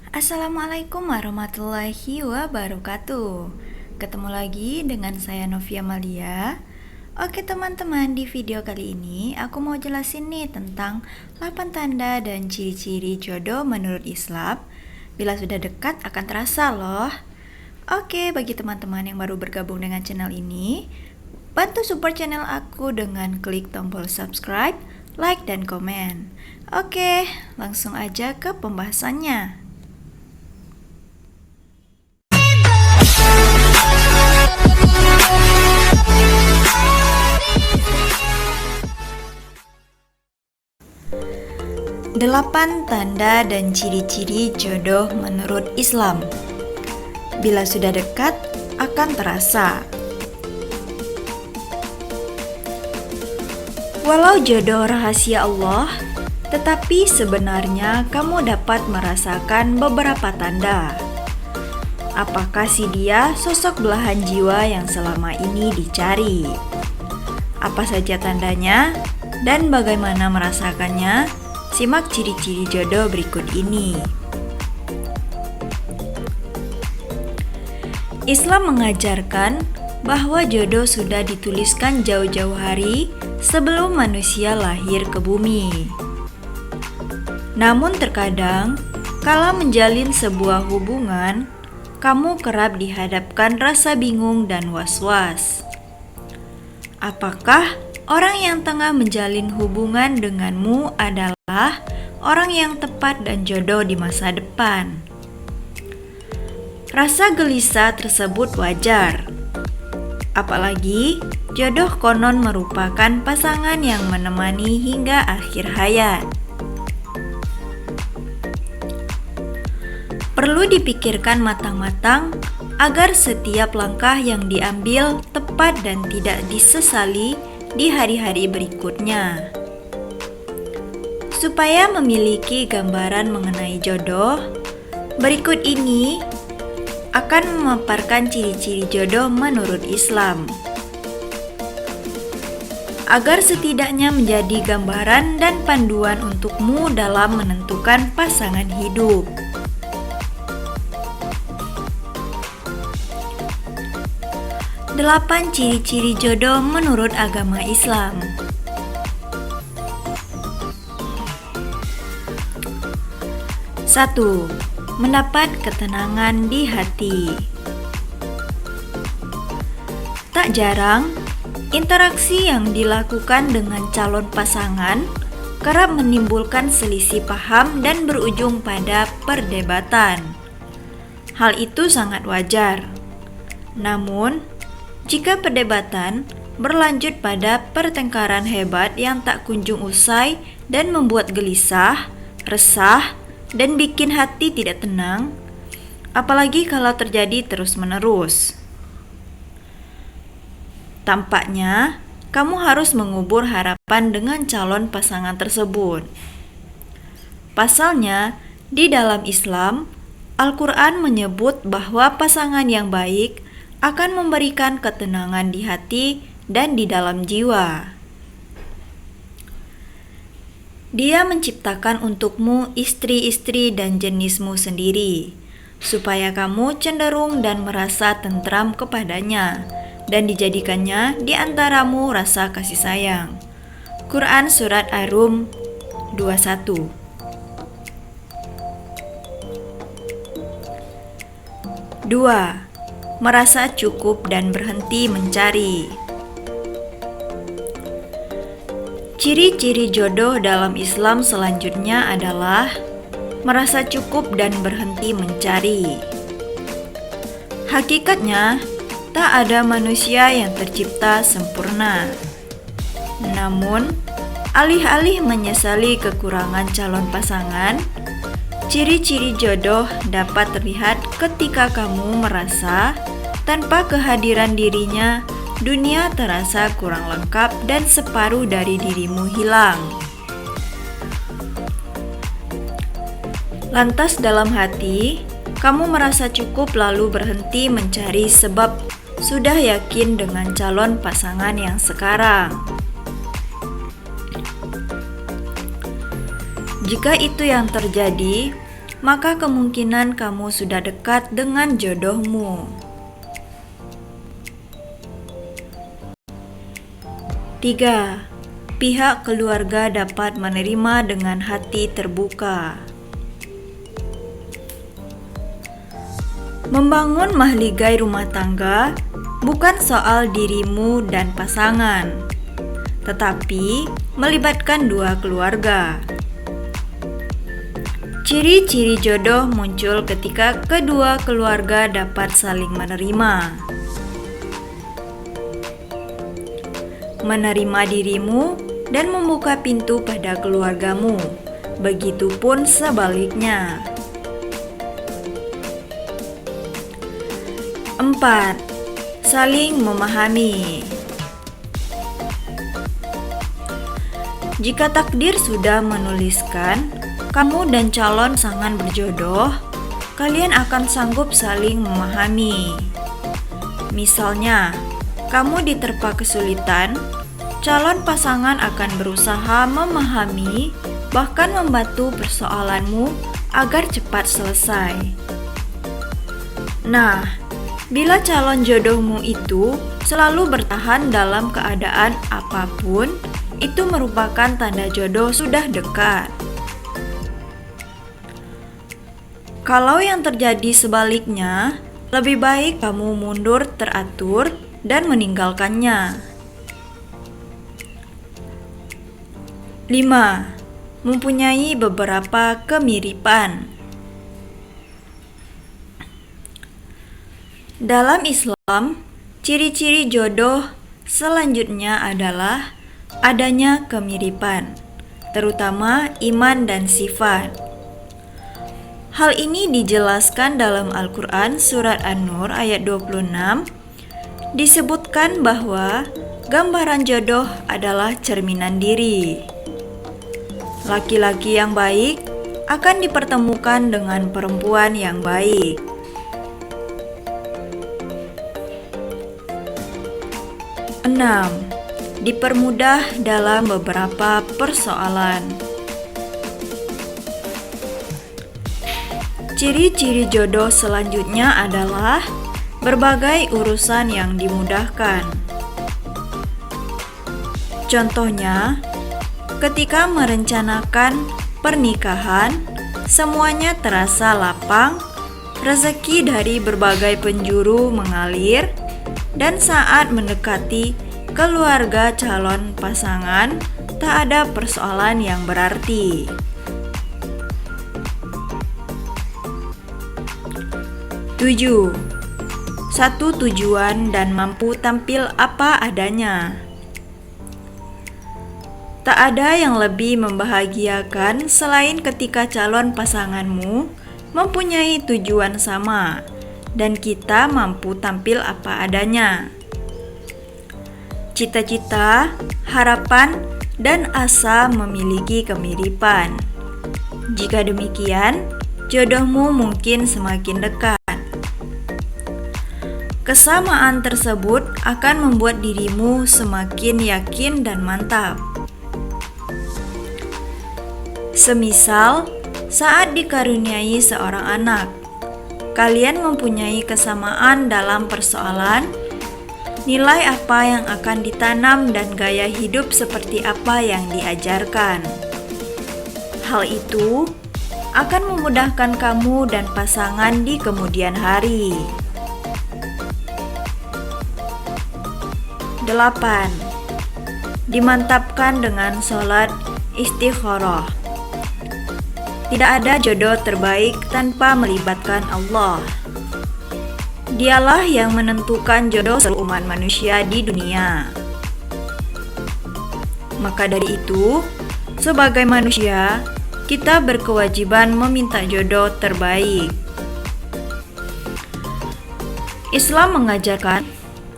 Assalamualaikum warahmatullahi wabarakatuh. Ketemu lagi dengan saya Novia Malia. Oke teman-teman, di video kali ini aku mau jelasin nih tentang 8 tanda dan ciri-ciri jodoh menurut Islam. Bila sudah dekat akan terasa loh. Oke, bagi teman-teman yang baru bergabung dengan channel ini, bantu support channel aku dengan klik tombol subscribe, like, dan komen. Oke, langsung aja ke pembahasannya. Delapan tanda dan ciri-ciri jodoh menurut Islam. Bila sudah dekat, akan terasa. Walau jodoh rahasia Allah, tetapi sebenarnya kamu dapat merasakan beberapa tanda. Apakah si dia sosok belahan jiwa yang selama ini dicari? Apa saja tandanya dan bagaimana merasakannya? Simak ciri-ciri jodoh berikut ini. Islam mengajarkan bahwa jodoh sudah dituliskan jauh-jauh hari sebelum manusia lahir ke bumi. Namun terkadang, kala menjalin sebuah hubungan, kamu kerap dihadapkan rasa bingung dan was-was. Apakah orang yang tengah menjalin hubungan denganmu adalah orang yang tepat dan jodoh di masa depan? Rasa gelisah tersebut wajar. Apalagi jodoh konon merupakan pasangan yang menemani hingga akhir hayat. Perlu dipikirkan matang-matang agar setiap langkah yang diambil tepat dan tidak disesali di hari-hari berikutnya. Supaya memiliki gambaran mengenai jodoh, berikut ini akan memaparkan ciri-ciri jodoh menurut Islam. Agar setidaknya menjadi gambaran dan panduan untukmu dalam menentukan pasangan hidup. Delapan ciri-ciri jodoh menurut agama Islam. 1. Mendapat ketenangan di hati. Tak jarang, interaksi yang dilakukan dengan calon pasangan kerap menimbulkan selisih paham dan berujung pada perdebatan. Hal itu sangat wajar. Namun, jika perdebatan berlanjut pada pertengkaran hebat yang tak kunjung usai dan membuat gelisah, resah, dan bikin hati tidak tenang, apalagi kalau terjadi terus-menerus. Tampaknya, kamu harus mengubur harapan dengan calon pasangan tersebut. Pasalnya, di dalam Islam, Al-Quran menyebut bahwa pasangan yang baik akan memberikan ketenangan di hati dan di dalam jiwa. Dia menciptakan untukmu istri-istri dan jenismu sendiri, supaya kamu cenderung dan merasa tentram kepadanya, dan dijadikannya di antaramu rasa kasih sayang. Quran Surat Ar-Rum 21. 2. Merasa cukup dan berhenti mencari. Ciri-ciri jodoh dalam Islam selanjutnya adalah merasa cukup dan berhenti mencari. Hakikatnya, tak ada manusia yang tercipta sempurna. Namun, alih-alih menyesali kekurangan calon pasangan, ciri-ciri jodoh dapat terlihat ketika kamu merasa tanpa kehadiran dirinya, dunia terasa kurang lengkap dan separuh dari dirimu hilang. Lantas dalam hati, kamu merasa cukup lalu berhenti mencari sebab sudah yakin dengan calon pasangan yang sekarang. Jika itu yang terjadi, maka kemungkinan kamu sudah dekat dengan jodohmu. 3. Pihak keluarga dapat menerima dengan hati terbuka. Membangun mahligai rumah tangga bukan soal dirimu dan pasangan, tetapi melibatkan dua keluarga. Ciri-ciri jodoh muncul ketika kedua keluarga dapat saling menerima dirimu dan membuka pintu pada keluargamu. Begitupun sebaliknya. 4. Saling memahami. Jika takdir sudah menuliskan kamu dan calon pasangan berjodoh, kalian akan sanggup saling memahami. Misalnya, kamu diterpa kesulitan, calon pasangan akan berusaha memahami, bahkan membantu persoalanmu agar cepat selesai. Nah, bila calon jodohmu itu selalu bertahan dalam keadaan apapun, itu merupakan tanda jodoh sudah dekat. Kalau yang terjadi sebaliknya, lebih baik kamu mundur teratur dan meninggalkannya. 5. Mempunyai beberapa kemiripan. Dalam Islam, ciri-ciri jodoh selanjutnya adalah adanya kemiripan, terutama iman dan sifat. Hal ini dijelaskan dalam Al-Quran Surat An-Nur ayat 26. Disebutkan bahwa gambaran jodoh adalah cerminan diri. Laki-laki yang baik akan dipertemukan dengan perempuan yang baik. 6. Dipermudah dalam beberapa persoalan. Ciri-ciri jodoh selanjutnya adalah berbagai urusan yang dimudahkan. Contohnya, ketika merencanakan pernikahan, semuanya terasa lapang, rezeki dari berbagai penjuru mengalir, dan saat mendekati keluarga calon pasangan, tak ada persoalan yang berarti. 7. Satu tujuan dan mampu tampil apa adanya. Tak ada yang lebih membahagiakan selain ketika calon pasanganmu mempunyai tujuan sama dan kita mampu tampil apa adanya. Cita-cita, harapan, dan asa memiliki kemiripan. Jika demikian, jodohmu mungkin semakin dekat. Kesamaan tersebut akan membuat dirimu semakin yakin dan mantap. Semisal, saat dikaruniai seorang anak, kalian mempunyai kesamaan dalam persoalan, nilai apa yang akan ditanam dan gaya hidup seperti apa yang diajarkan. Hal itu akan memudahkan kamu dan pasangan di kemudian hari. 8. Dimantapkan dengan sholat istikharah. Tidak ada jodoh terbaik tanpa melibatkan Allah. Dialah yang menentukan jodoh seluruh umat manusia di dunia. Maka dari itu, sebagai manusia, kita berkewajiban meminta jodoh terbaik. Islam mengajarkan,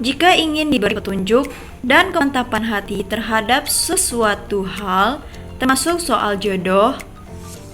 jika ingin diberi petunjuk dan kemantapan hati terhadap sesuatu hal, termasuk soal jodoh,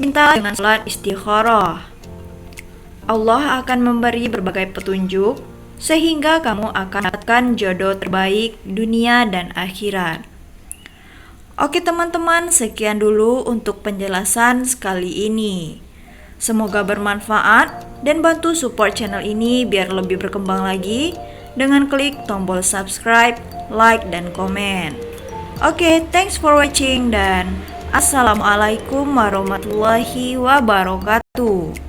mintalah dengan salat istikharah. Allah akan memberi berbagai petunjuk, sehingga kamu akan mendapatkan jodoh terbaik dunia dan akhirat. Oke teman-teman, sekian dulu untuk penjelasan sekali ini. Semoga bermanfaat dan bantu support channel ini biar lebih berkembang lagi dengan klik tombol subscribe, like, dan komen. Oke, thanks for watching dan Assalamualaikum warahmatullahi wabarakatuh.